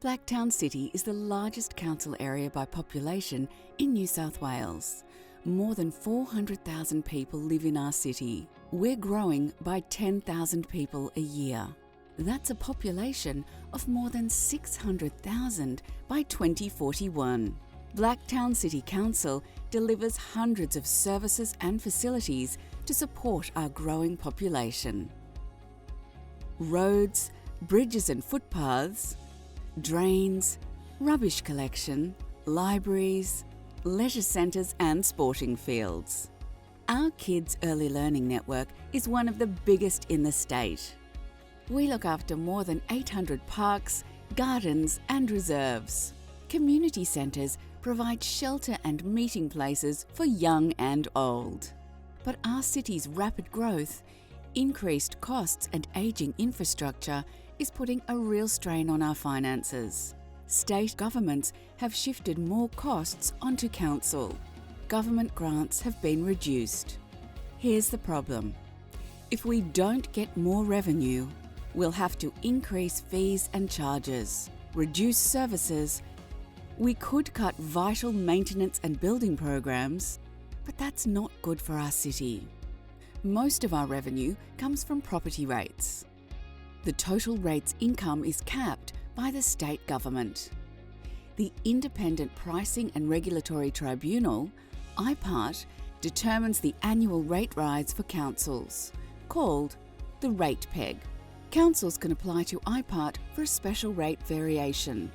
Blacktown City is the largest council area by population in New South Wales. More than 400,000 people live in our city. We're growing by 10,000 people a year. That's a population of more than 600,000 by 2041. Blacktown City Council delivers hundreds of services and facilities to support our growing population. Roads, bridges and footpaths, drains, rubbish collection, libraries, leisure centres and sporting fields. Our Kids Early Learning Network is one of the biggest in the state. We look after more than 800 parks, gardens and reserves. Community centres provide shelter and meeting places for young and old. But our city's rapid growth, increased costs and ageing infrastructure is putting a real strain on our finances. State governments have shifted more costs onto council. Government grants have been reduced. Here's the problem. If we don't get more revenue, we'll have to increase fees and charges, reduce services. We could cut vital maintenance and building programs, but that's not good for our city. Most of our revenue comes from property rates. The total rates income is capped by the state government. The Independent Pricing and Regulatory Tribunal, IPART, determines the annual rate rise for councils, called the rate peg. Councils can apply to IPART for a special rate variation.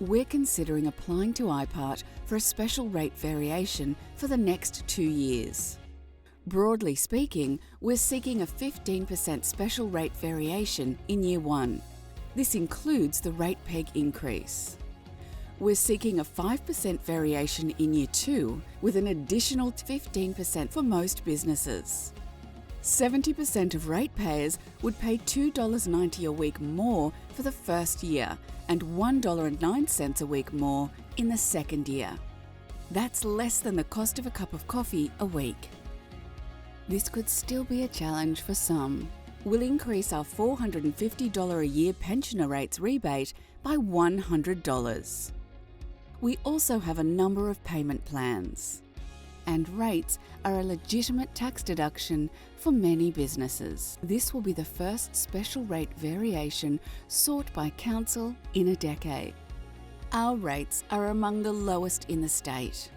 We're considering applying to IPART for a special rate variation for the next 2 years. Broadly speaking, we're seeking a 15% special rate variation in Year 1. This includes the rate peg increase. We're seeking a 5% variation in Year 2 with an additional 15% for most businesses. 70% of ratepayers would pay $2.90 a week more for the first year and $1.09 a week more in the second year. That's less than the cost of a cup of coffee a week. This could still be a challenge for some. We'll increase our $450 a year pensioner rates rebate by $100. We also have a number of payment plans. And rates are a legitimate tax deduction for many businesses. This will be the first special rate variation sought by council in a decade. Our rates are among the lowest in the state,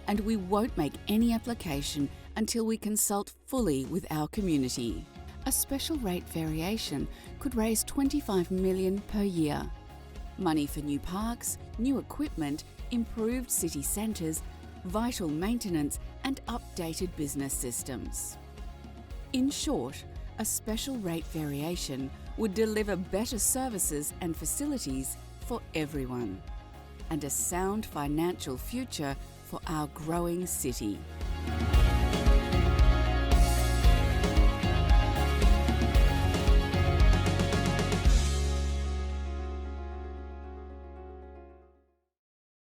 and we won't make any application until we consult fully with our community. A special rate variation could raise $25 million per year. Money for new parks, new equipment, improved city centres, vital maintenance and updated business systems. In short, a special rate variation would deliver better services and facilities for everyone, and a sound financial future for our growing city.